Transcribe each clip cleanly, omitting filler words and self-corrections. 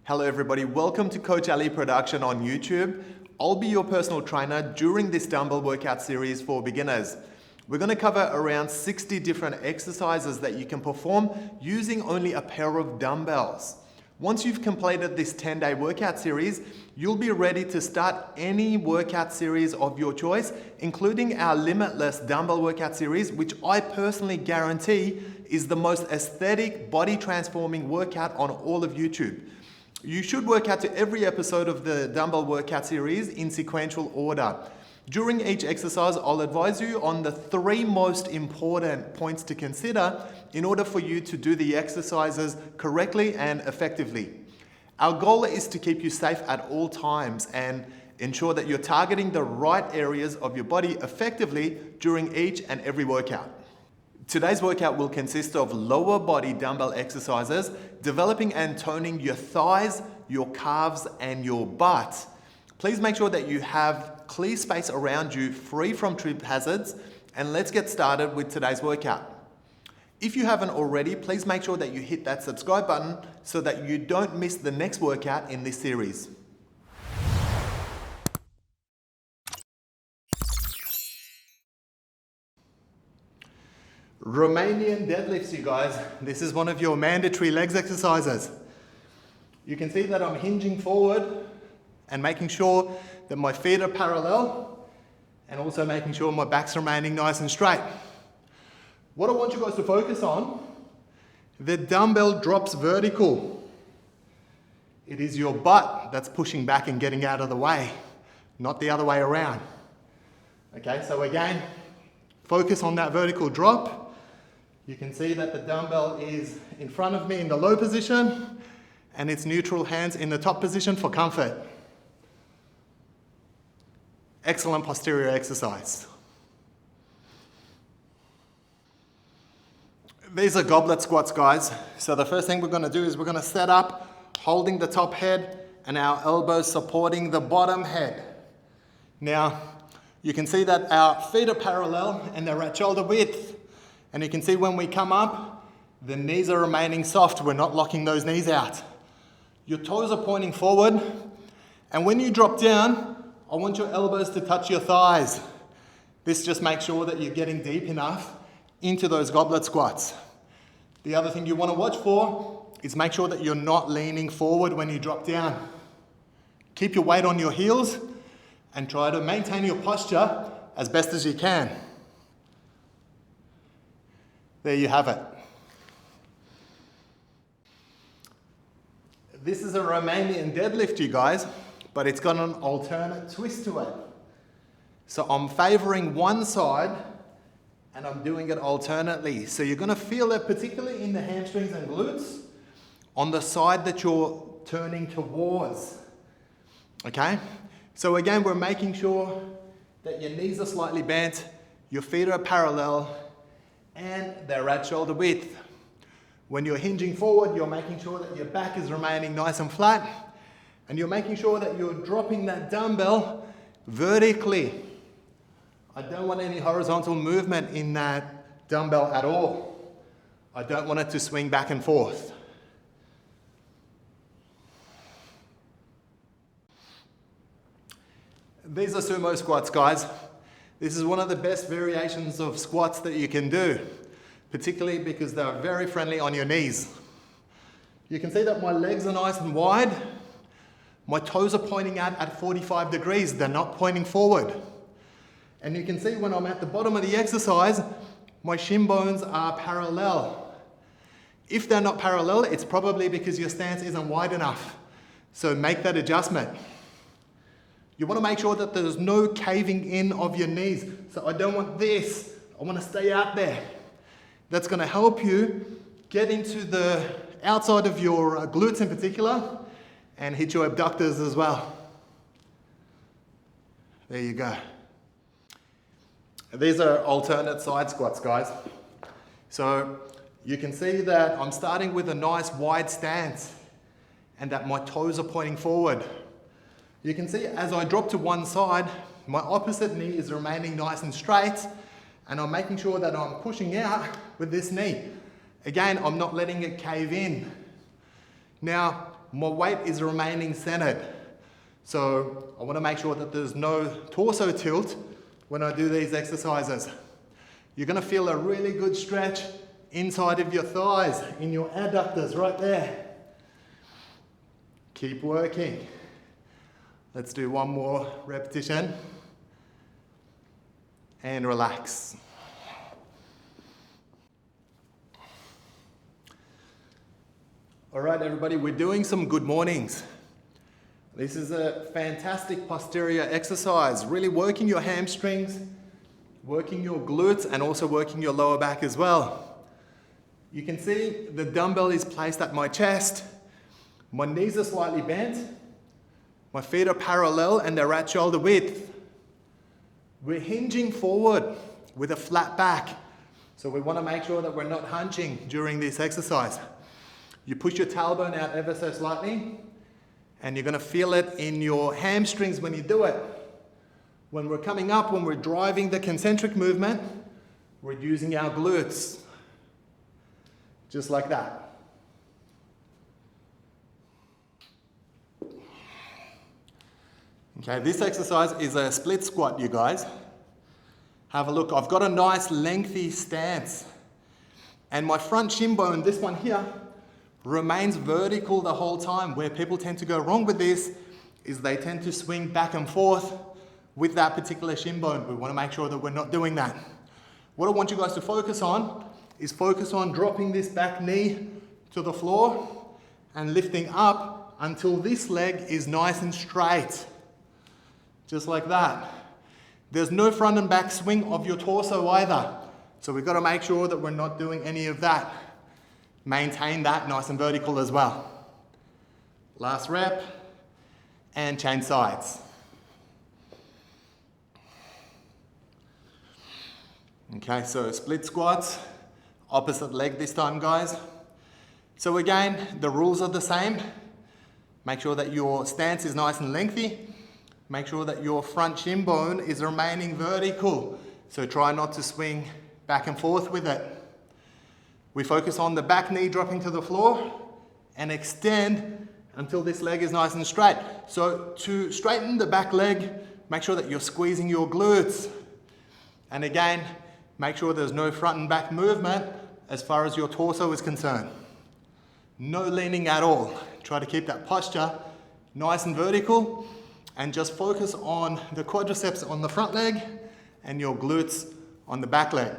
Hello everybody, welcome to Coach Ali Production on YouTube. I'll be your personal trainer during this dumbbell workout series for beginners. We're going to cover around 60 different exercises that you can perform using only a pair of dumbbells. Once you've completed this 10-day workout series, you'll be ready to start any workout series of your choice, including our limitless dumbbell workout series, which I personally guarantee is the most aesthetic, body transforming workout on all of YouTube. You should work out to every episode of the dumbbell workout series in sequential order. During each exercise, I'll advise you on the 3 most important points to consider in order for you to do the exercises correctly and effectively. Our goal is to keep you safe at all times and ensure that you're targeting the right areas of your body effectively during each and every workout. Today's workout will consist of lower body dumbbell exercises, developing and toning your thighs, your calves, and your butt. Please make sure that you have clear space around you, free from trip hazards, and let's get started with today's workout. If you haven't already, please make sure that you hit that subscribe button so that you don't miss the next workout in this series. Romanian deadlifts, you guys. This is one of your mandatory legs exercises. You can see that I'm hinging forward and making sure that my feet are parallel and also making sure my back's remaining nice and straight. What I want you guys to focus on, the dumbbell drops vertical. It is your butt that's pushing back and getting out of the way, not the other way around. Okay, so again, focus on that vertical drop. You can see that the dumbbell is in front of me in the low position and its neutral hands in the top position for comfort. Excellent posterior exercise. These are goblet squats, guys. So the first thing we're going to do is we're going to set up holding the top head and our elbows supporting the bottom head. Now, you can see that our feet are parallel and they're at shoulder width. And you can see when we come up, the knees are remaining soft. We're not locking those knees out. Your toes are pointing forward. And when you drop down, I want your elbows to touch your thighs. This just makes sure that you're getting deep enough into those goblet squats. The other thing you want to watch for is make sure that you're not leaning forward when you drop down. Keep your weight on your heels and try to maintain your posture as best as you can. There you have it. This is a Romanian deadlift, you guys, but it's got an alternate twist to it. So I'm favoring one side and I'm doing it alternately. So you're gonna feel it particularly in the hamstrings and glutes on the side that you're turning towards. Okay? So again, we're making sure that your knees are slightly bent, your feet are parallel, and they're at shoulder width. When you're hinging forward, you're making sure that your back is remaining nice and flat, and you're making sure that you're dropping that dumbbell vertically. I don't want any horizontal movement in that dumbbell at all. I don't want it to swing back and forth. These are sumo squats, guys. This is one of the best variations of squats that you can do, particularly because they're very friendly on your knees. You can see that my legs are nice and wide. My toes are pointing out at 45 degrees. They're not pointing forward. And you can see when I'm at the bottom of the exercise, my shin bones are parallel. If they're not parallel, it's probably because your stance isn't wide enough. So make that adjustment. You want to make sure that there's no caving in of your knees. So I don't want this. I want to stay out there. That's going to help you get into the outside of your glutes in particular and hit your abductors as well. There you go. These are alternate side squats, guys. So you can see that I'm starting with a nice wide stance and that my toes are pointing forward. You can see as I drop to one side, my opposite knee is remaining nice and straight, and I'm making sure that I'm pushing out with this knee. Again, I'm not letting it cave in. Now, my weight is remaining centered. So I want to make sure that there's no torso tilt when I do these exercises. You're going to feel a really good stretch inside of your thighs, in your adductors right there. Keep working. Let's do one more repetition. And relax. All right, everybody, we're doing some good mornings. This is a fantastic posterior exercise, really working your hamstrings, working your glutes, and also working your lower back as well. You can see the dumbbell is placed at my chest. My knees are slightly bent. My feet are parallel and they're at shoulder width. We're hinging forward with a flat back. So we want to make sure that we're not hunching during this exercise. You push your tailbone out ever so slightly, and you're going to feel it in your hamstrings when you do it. When we're coming up, when we're driving the concentric movement, we're using our glutes. Just like that. Okay, this exercise is a split squat, you guys. Have a look. I've got a nice lengthy stance. And my front shin bone, this one here, remains vertical the whole time. Where people tend to go wrong with this is they tend to swing back and forth with that particular shin bone. We want to make sure that we're not doing that. What I want you guys to focus on is focus on dropping this back knee to the floor and lifting up until this leg is nice and straight. Just like that. There's no front and back swing of your torso either. So we've got to make sure that we're not doing any of that. Maintain that nice and vertical as well. Last rep, and change sides. Okay, so split squats, opposite leg this time, guys. So again, the rules are the same. Make sure that your stance is nice and lengthy. Make sure that your front shin bone is remaining vertical. So try not to swing back and forth with it. We focus on the back knee dropping to the floor and extend until this leg is nice and straight. So to straighten the back leg, make sure that you're squeezing your glutes. And again, make sure there's no front and back movement as far as your torso is concerned. No leaning at all. Try to keep that posture nice and vertical and just focus on the quadriceps on the front leg and your glutes on the back leg.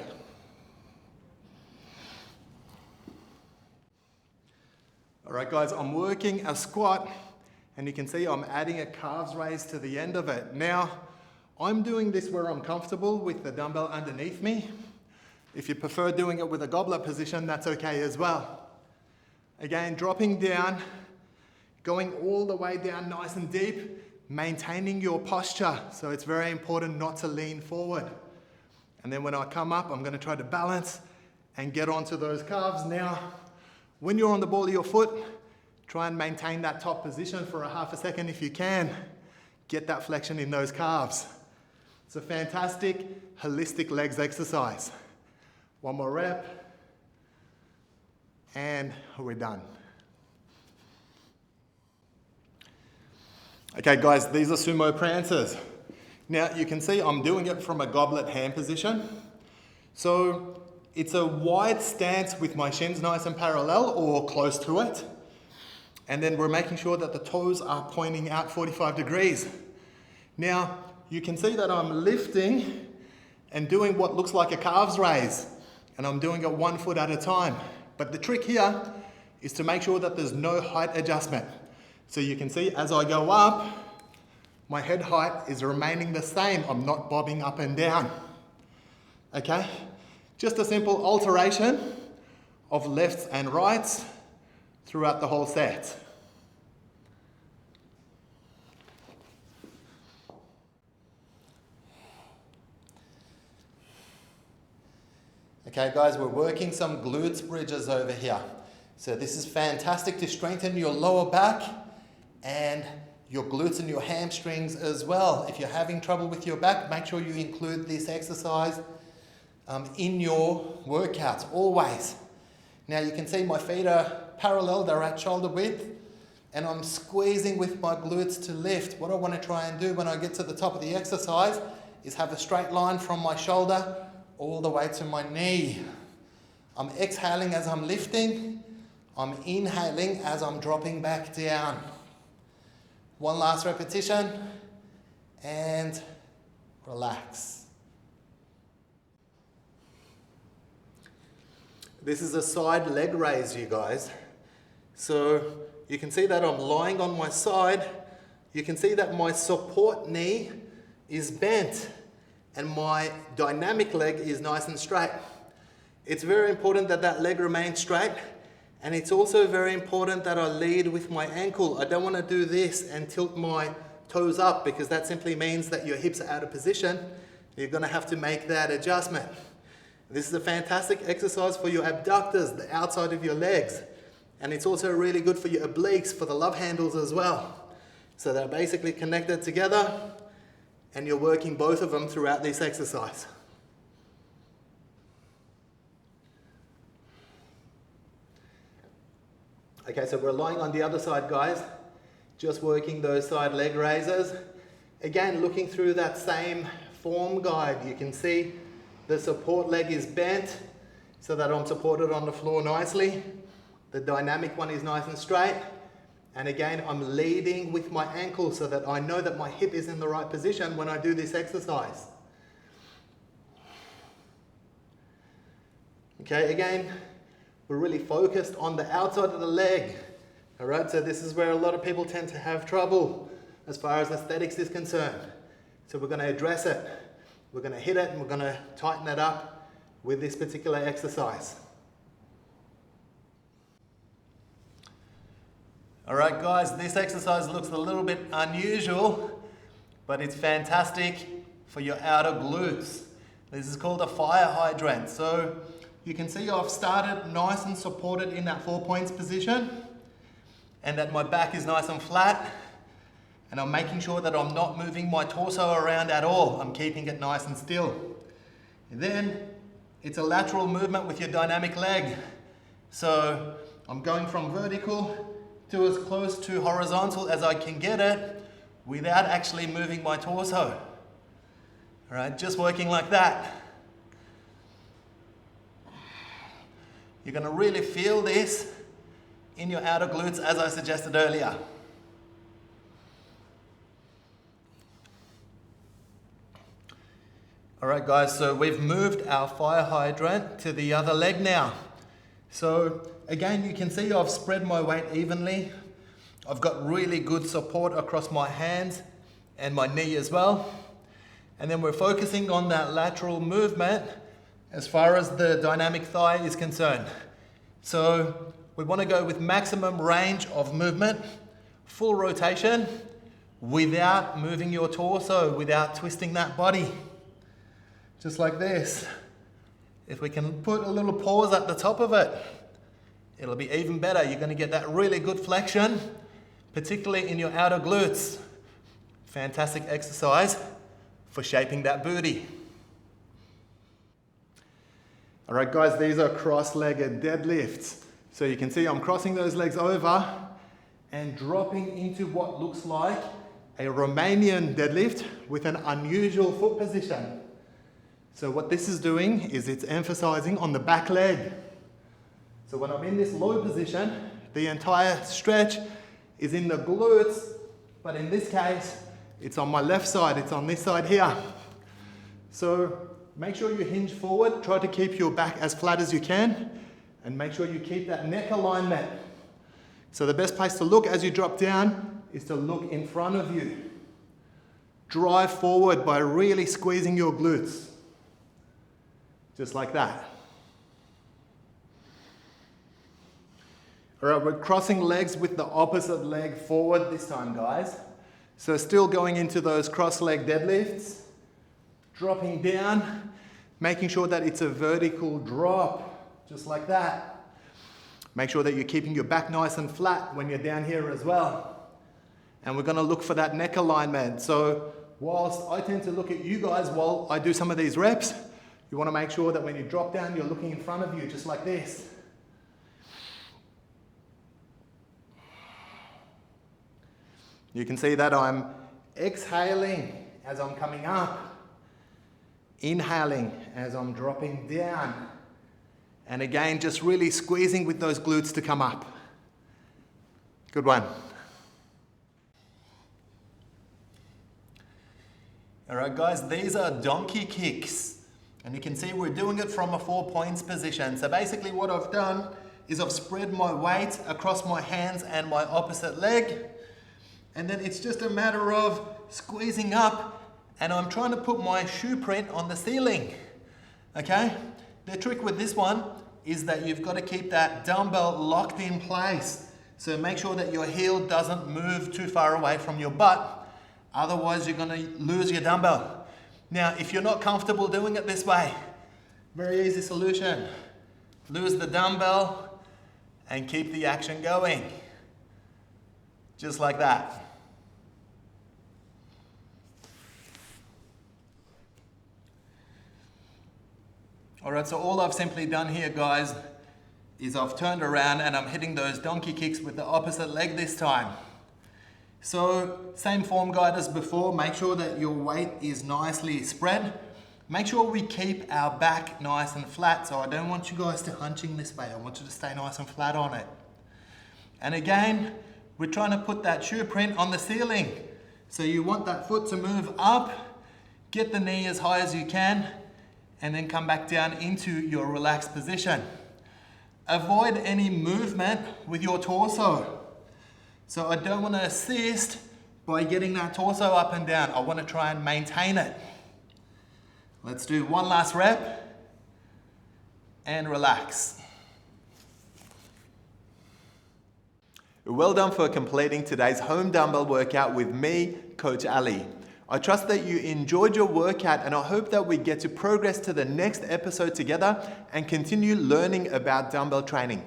All right, guys, I'm working a squat, and you can see I'm adding a calves raise to the end of it. Now, I'm doing this where I'm comfortable with the dumbbell underneath me. If you prefer doing it with a goblet position, that's okay as well. Again, dropping down, going all the way down nice and deep, maintaining your posture. So it's very important not to lean forward. And then when I come up, I'm going to try to balance and get onto those calves. Now, when you're on the ball of your foot, try and maintain that top position for a half a second if you can. Get that flexion in those calves. It's a fantastic holistic legs exercise. One more rep, and we're done. Okay, guys, these are Sumo Prancers. Now, you can see I'm doing it from a goblet hand position. So it's a wide stance with my shins nice and parallel or close to it. And then we're making sure that the toes are pointing out 45 degrees. Now, you can see that I'm lifting and doing what looks like a calves raise. And I'm doing it 1 foot at a time. But the trick here is to make sure that there's no height adjustment. So you can see as I go up, my head height is remaining the same. I'm not bobbing up and down. Okay? Just a simple alteration of lefts and rights throughout the whole set. Okay, guys, we're working some glutes bridges over here. So this is fantastic to strengthen your lower back and your glutes and your hamstrings as well. If you're having trouble with your back, make sure you include this exercise in your workouts, always. Now you can see my feet are parallel, they're at shoulder width, and I'm squeezing with my glutes to lift. What I want to try and do when I get to the top of the exercise is have a straight line from my shoulder all the way to my knee. I'm exhaling as I'm lifting. I'm inhaling as I'm dropping back down. One last repetition and relax. This is a side leg raise, you guys. So you can see that I'm lying on my side. You can see that my support knee is bent and my dynamic leg is nice and straight. It's very important that that leg remains straight, and it's also very important that I lead with my ankle. I don't want to do this and tilt my toes up, because that simply means that your hips are out of position. You're going to have to make that adjustment. This is a fantastic exercise for your abductors, the outside of your legs. And it's also really good for your obliques, for the love handles as well. So they're basically connected together, and you're working both of them throughout this exercise. Okay, so we're lying on the other side, guys. Just working those side leg raises. Again, looking through that same form guide, you can see the support leg is bent so that I'm supported on the floor nicely. The dynamic one is nice and straight. And again, I'm leading with my ankle so that I know that my hip is in the right position when I do this exercise. Okay, again, we're really focused on the outside of the leg. All right, so this is where a lot of people tend to have trouble as far as aesthetics is concerned. So we're going to address it. We're going to hit it and we're going to tighten it up with this particular exercise. All right, guys, this exercise looks a little bit unusual, but it's fantastic for your outer glutes. This is called a fire hydrant. So you can see I've started nice and supported in that 4 points position, and that my back is nice and flat, and I'm making sure that I'm not moving my torso around at all. I'm keeping it nice and still. And then it's a lateral movement with your dynamic leg. So I'm going from vertical to as close to horizontal as I can get it without actually moving my torso. All right, just working like that. You're going to really feel this in your outer glutes, as I suggested earlier. All right, guys, so we've moved our fire hydrant to the other leg now. So again, you can see I've spread my weight evenly. I've got really good support across my hands and my knee as well. And then we're focusing on that lateral movement as far as the dynamic thigh is concerned. So we want to go with maximum range of movement, full rotation, without moving your torso, without twisting that body. Just like this. If we can put a little pause at the top of it, it'll be even better. You're going to get that really good flexion, particularly in your outer glutes. Fantastic exercise for shaping that booty. All right, guys, these are cross-legged deadlifts. So you can see I'm crossing those legs over and dropping into what looks like a Romanian deadlift with an unusual foot position. So what this is doing is it's emphasizing on the back leg. So when I'm in this low position, the entire stretch is in the glutes, but in this case, it's on my left side, it's on this side here. So make sure you hinge forward, try to keep your back as flat as you can, and make sure you keep that neck alignment. So the best place to look as you drop down is to look in front of you. Drive forward by really squeezing your glutes. Just like that. All right, we're crossing legs with the opposite leg forward this time, guys. So still going into those cross-leg deadlifts, dropping down, making sure that it's a vertical drop, just like that. Make sure that you're keeping your back nice and flat when you're down here as well. And we're gonna look for that neck alignment. So whilst I tend to look at you guys while I do some of these reps, you want to make sure that when you drop down, you're looking in front of you, just like this. You can see that I'm exhaling as I'm coming up, inhaling as I'm dropping down, and again, just really squeezing with those glutes to come up. Good one. All right, guys, these are donkey kicks. And you can see we're doing it from a 4 points position. So basically what I've done is I've spread my weight across my hands and my opposite leg. And then it's just a matter of squeezing up, and I'm trying to put my shoe print on the ceiling. Okay? The trick with this one is that you've got to keep that dumbbell locked in place. So make sure that your heel doesn't move too far away from your butt. Otherwise, you're going to lose your dumbbell. Now, if you're not comfortable doing it this way, very easy solution. Lose the dumbbell and keep the action going. Just like that. All right, so all I've simply done here, guys, is I've turned around and I'm hitting those donkey kicks with the opposite leg this time. So same form guide as before, make sure that your weight is nicely spread. Make sure we keep our back nice and flat, so I don't want you guys to hunching this way. I want you to stay nice and flat on it. And again, we're trying to put that shoe print on the ceiling. So you want that foot to move up, get the knee as high as you can, and then come back down into your relaxed position. Avoid any movement with your torso. So I don't want to assist by getting that torso up and down. I want to try and maintain it. Let's do one last rep and relax. Well done for completing today's home dumbbell workout with me, Coach Ali. I trust that you enjoyed your workout, and I hope that we get to progress to the next episode together and continue learning about dumbbell training.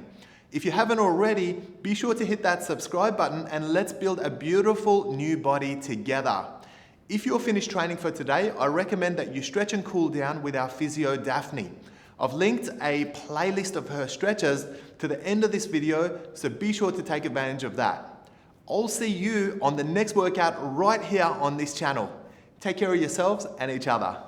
If you haven't already, be sure to hit that subscribe button and let's build a beautiful new body together. If you're finished training for today, I recommend that you stretch and cool down with our physio Daphne. I've linked a playlist of her stretches to the end of this video, so be sure to take advantage of that. I'll see you on the next workout right here on this channel. Take care of yourselves and each other.